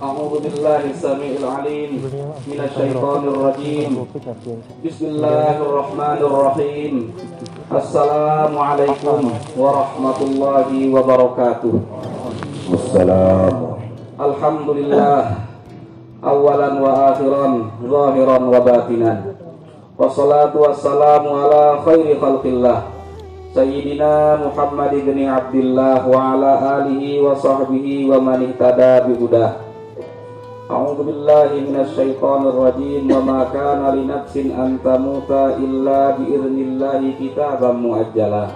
A'udzu billahi samii'il 'aliim minasyaitonir rajiim. Bismillahirrahmanirrahim. Assalamualaikum warahmatullahi wabarakatuh. Wassalam. Alhamdulillah, awalan wa akhiran, zahiran wa batinan. Wassalatu wassalamu ala khairi khalqillah, Sayyidina Muhammad ibn Abdillah wa ala alihi wa sahbihi wa man ihtada bihudah. A'udzu billahi minasy syaithanir rajim. Wa ma kana li nafsin an tamuta illa bi idznillah kitaban muajjalah.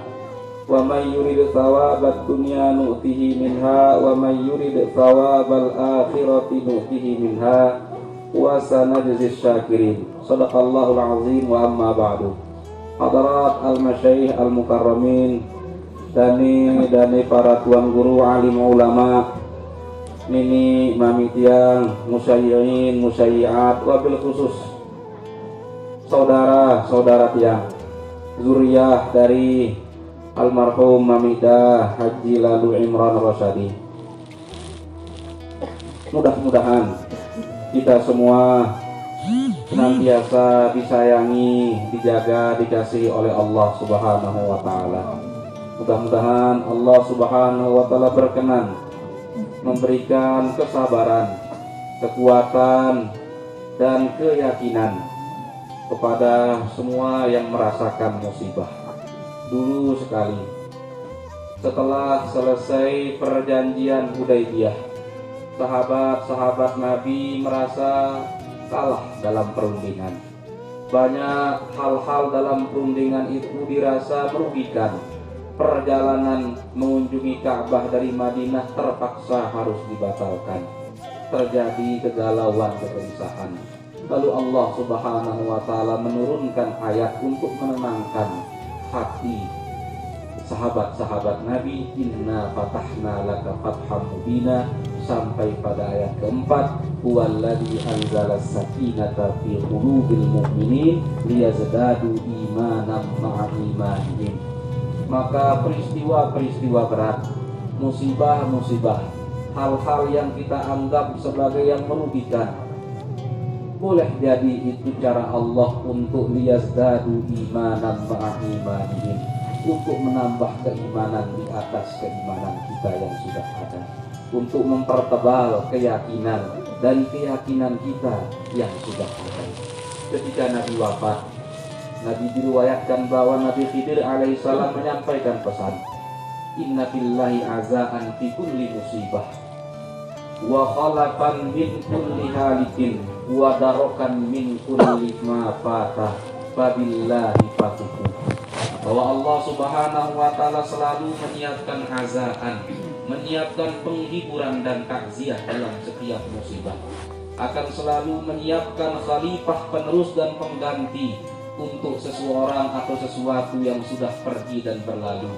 Wa may yurid thawabad dunya nu'tihi minha wa may yurid thawabal akhirati nu'tihi minha wa sanajzis syakirin. Shadaqallahul azim. Wa amma ba'du. Hadirat al-masyayikh al-mukarramin, dani para tuan guru, alim ulama, nini mami tiang, musayyirin, musayyiat, wabil khusus saudara-saudara tiang, zuriyah dari almarhum Mamidah Haji Lalu Imran Rasyadi. Mudah-mudahan kita semua senantiasa disayangi, dijaga, dikasihi oleh Allah Subhanahu wa taala. Mudah-mudahan Allah Subhanahu wa taala berkenan memberikan kesabaran, kekuatan, dan keyakinan kepada semua yang merasakan musibah. Dulu sekali, setelah selesai perjanjian Hudaybiyah, sahabat-sahabat Nabi merasa kalah dalam perundingan. Banyak hal-hal dalam perundingan itu dirasa merugikan. Perjalanan mengunjungi Ka'bah dari Madinah terpaksa harus dibatalkan. Terjadi kegalauan, kegelisahan. Lalu Allah Subhanahu wa taala menurunkan ayat untuk menenangkan hati sahabat-sahabat Nabi. Inna fatahna laka fatham mubina, sampai pada ayat keempat, huwallazi anzala sakinata fi qulubil mu'minin liyazdadu imanan ma'a imanihim. Maka peristiwa-peristiwa berat, musibah-musibah, hal-hal yang kita anggap sebagai yang merugikan, boleh jadi itu cara Allah untuk liyazdadu imanan ma'a imanihim, untuk menambah keimanan di atas keimanan kita yang sudah ada, untuk mempertebal keyakinan dan keyakinan kita yang sudah ada. Ketika Nabi wafat, Nabi diriwayatkan bahwa Nabi Khidir alaihissalam menyampaikan pesan, inna fillahi azaan fi kulli musibah wa khalafan min kulli halikin wa darokan min kulli ma fatah fabillahi fatihu. Bahwa Allah Subhanahu wa taala selalu menyiapkan azaan, menyiapkan penghiburan dan takziah dalam setiap musibah, akan selalu menyiapkan khalifah penerus dan pengganti untuk seseorang atau sesuatu yang sudah pergi dan berlalu.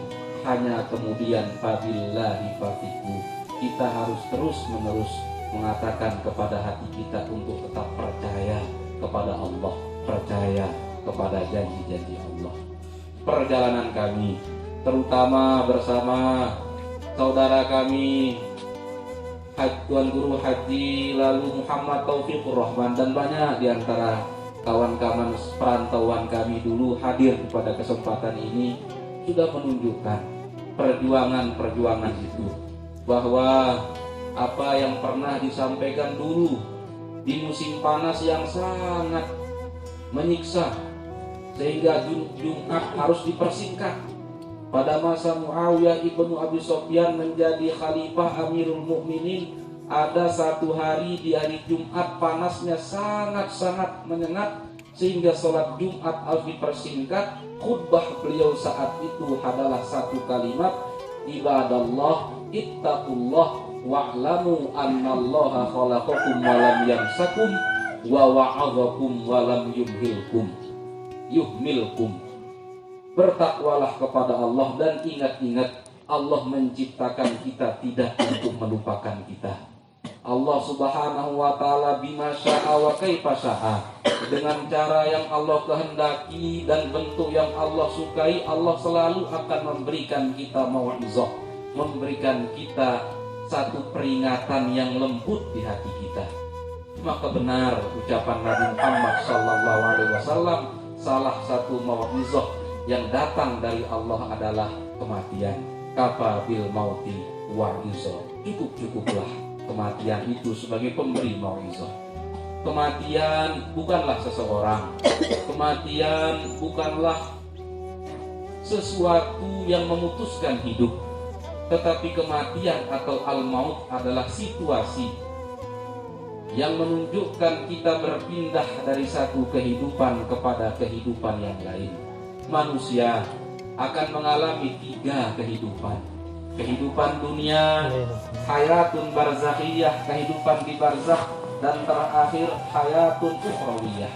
Hanya kemudian fabillahi fatihu, kita harus terus menerus mengatakan kepada hati kita untuk tetap percaya kepada Allah, percaya kepada janji-janji Allah. Perjalanan kami, terutama bersama saudara kami Tuan Guru Haji Lalu Muhammad Taufikur Rahman, dan banyak di antara kawan-kawan perantauan kami dulu hadir pada kesempatan ini, sudah menunjukkan perjuangan-perjuangan itu, bahwa apa yang pernah disampaikan dulu di musim panas yang sangat menyiksa, sehingga Jumat harus dipersingkat. Pada masa Muawiyah ibnu Abi Sufyan menjadi khalifah Amirul Mukminin, ada satu hari di hari Jumat panasnya sangat-sangat menyengat, sehingga sholat Jumat harus dipersingkat. Khutbah beliau saat itu adalah satu kalimat, ibadallah ittaqullah wa'lamu annallaha khalaqakum wa lam yamsakum wa wa'adhakum wa lam yuhmilkum. Bertakwalah kepada Allah dan ingat-ingat Allah menciptakan kita tidak untuk melupakan kita. Allah Subhanahu wa taala bima syaa wa kaifa syaa, dengan cara yang Allah kehendaki dan bentuk yang Allah sukai, Allah selalu akan memberikan kita mau'izah, memberikan kita satu peringatan yang lembut di hati kita. Maka benar ucapan Nabi Muhammad SAW, salah satu mau'izah yang datang dari Allah adalah kematian. Kafa bil mauti wa'izah. Cukuplah kematian itu sebagai pemberi mau'izah. Kematian bukanlah seseorang. Kematian bukanlah sesuatu yang memutuskan hidup. Tetapi kematian atau al-maut adalah situasi yang menunjukkan kita berpindah dari satu kehidupan kepada kehidupan yang lain. Manusia akan mengalami 3 kehidupan. Kehidupan dunia, hayatun barzakhiyah, kehidupan di barzakh, dan terakhir hayatun ukhrawiyah,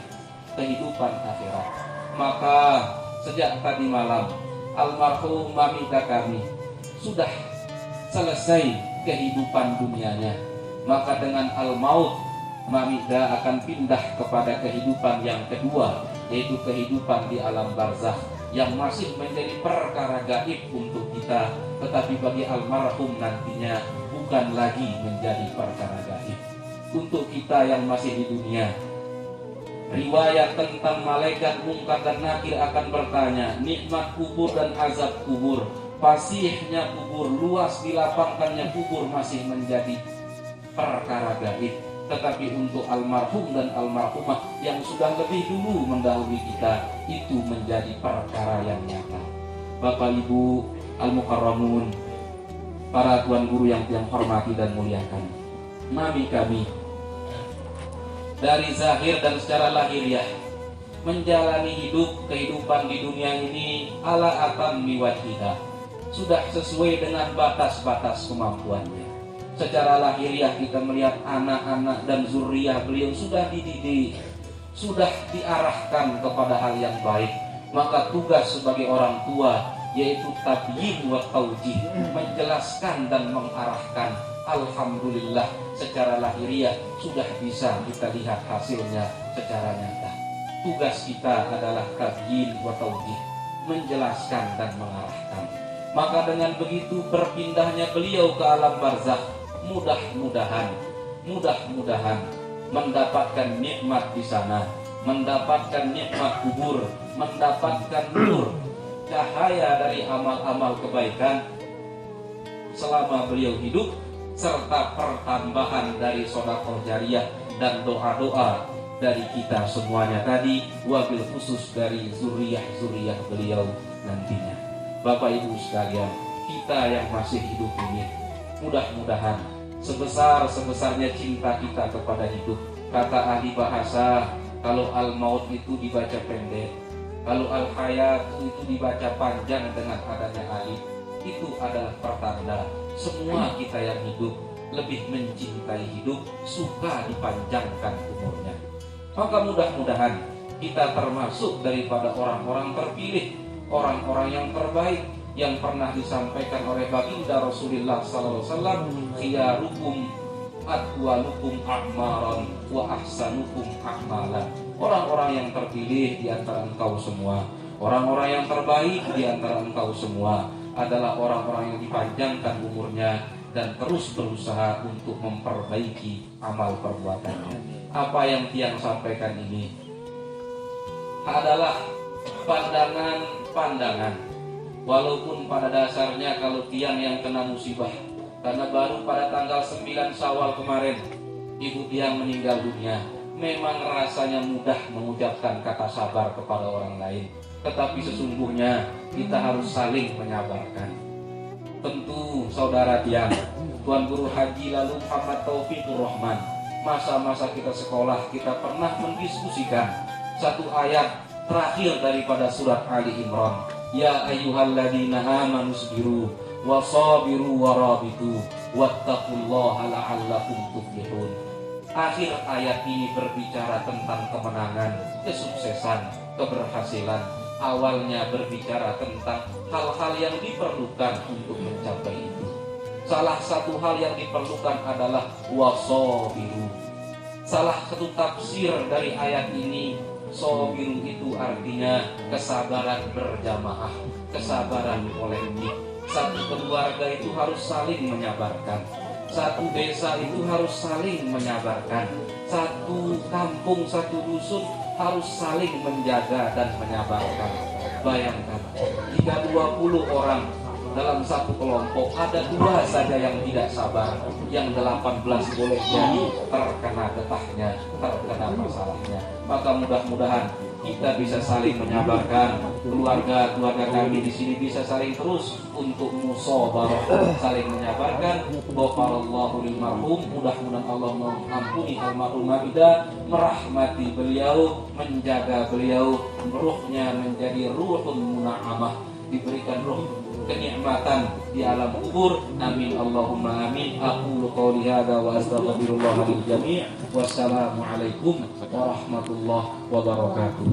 kehidupan akhirat. Maka sejak tadi malam almarhum mamita kami sudah selesai kehidupan dunianya. Maka dengan al-maut mamita akan pindah kepada kehidupan yang kedua, yaitu kehidupan di alam barzakh yang masih menjadi perkara gaib untuk kita, tetapi bagi almarhum nantinya bukan lagi menjadi perkara gaib. Untuk kita yang masih di dunia, riwayat tentang malaikat Munkar dan Nakir akan bertanya, nikmat kubur dan azab kubur, fasihnya kubur, luas dilapangkannya kubur masih menjadi perkara gaib. Tetapi untuk almarhum dan almarhumah yang sudah lebih dulu mendahului kita, itu menjadi perkara yang nyata. Bapak Ibu al-mukarramun, para tuan guru yang hormati dan muliakan, mami kami dari zahir dan secara lahiriah menjalani hidup kehidupan di dunia ini ala atammi wajhiha, sudah sesuai dengan batas-batas kemampuannya. Secara lahiriah kita melihat anak-anak dan zuriyah beliau sudah dididik, sudah diarahkan kepada hal yang baik. Maka tugas sebagai orang tua yaitu tabyin wa taujih, menjelaskan dan mengarahkan. Alhamdulillah secara lahiriah sudah bisa kita lihat hasilnya secara nyata. Tugas kita adalah tabyin wa taujih, menjelaskan dan mengarahkan. Maka dengan begitu berpindahnya beliau ke alam barzakh, mudah-mudahan mendapatkan nikmat di sana, mendapatkan nikmat kubur, mendapatkan nur, cahaya dari amal-amal kebaikan selama beliau hidup, serta pertambahan dari sedekah jariyah dan doa-doa dari kita semuanya tadi, wabil khusus dari zuriyah beliau nantinya. Bapak Ibu sekalian, kita yang masih hidup ini, mudah-mudahan sebesar-sebesarnya cinta kita kepada hidup, kata ahli bahasa, kalau al-maut itu dibaca pendek, kalau al-hayat itu dibaca panjang dengan adanya alif, itu adalah pertanda semua kita yang hidup lebih mencintai hidup, suka dipanjangkan umurnya. Maka mudah-mudahan kita termasuk daripada orang-orang terpilih, orang-orang yang terbaik yang pernah disampaikan oleh baginda Rasulullah SAW, khiyarukum atwalukum a'maran wa ahsanukum a'malan. Orang-orang yang terpilih di antara engkau semua, orang-orang yang terbaik di antara engkau semua adalah orang-orang yang dipanjangkan umurnya dan terus berusaha untuk memperbaiki amal perbuatannya. Apa yang Tiang sampaikan ini adalah pandangan-pandangan. Walaupun pada dasarnya kalau Tiang yang kena musibah, karena baru pada tanggal 9 Syawal kemarin ibu Tiang meninggal dunia, memang rasanya mudah mengucapkan kata sabar kepada orang lain. Tetapi sesungguhnya kita harus saling menyabarkan. Tentu saudara Tiang, Tuan Guru Haji lalu Muhammad Taufikur Rahman, masa-masa kita sekolah kita pernah mendiskusikan satu ayat terakhir daripada surat Ali Imran. Ya ayyuhalladzina amanu sabiru wasabiru warabitu wattaqullaha la'allakum tuflihun. Akhir ayat ini berbicara tentang kemenangan, kesuksesan, keberhasilan. Awalnya berbicara tentang hal-hal yang diperlukan untuk mencapai itu. Salah satu hal yang diperlukan adalah wasabiru. Salah satu tafsir dari ayat ini, sabiru itu artinya kesabaran berjamaah, kesabaran kolektif. Satu keluarga itu harus saling menyabarkan. Satu desa itu harus saling menyabarkan. Satu kampung, satu dusun harus saling menjaga dan menyabarkan. Bayangkan, jika 20 orang dalam satu kelompok ada 2 saja yang tidak sabar, yang 18 boleh jadi terkena getahnya, terkena masalahnya. Maka mudah-mudahan kita bisa saling menyabarkan. Keluarga kami di sini bisa saling terus untuk musabarah, saling menyabarkan. Ghafarallahu lil marhum, mudah-mudahan Allah mengampuni almarhum kita, merahmati beliau, menjaga beliau, ruhnya menjadi ruhun muna'amah, diberikan ruh kenikmatan di alam kubur. Amin Allahumma amin. Aqulu qouli hadza wa astaghfirullah lil jami'. Wassalamu alaikum warahmatullahi wabarakatuh.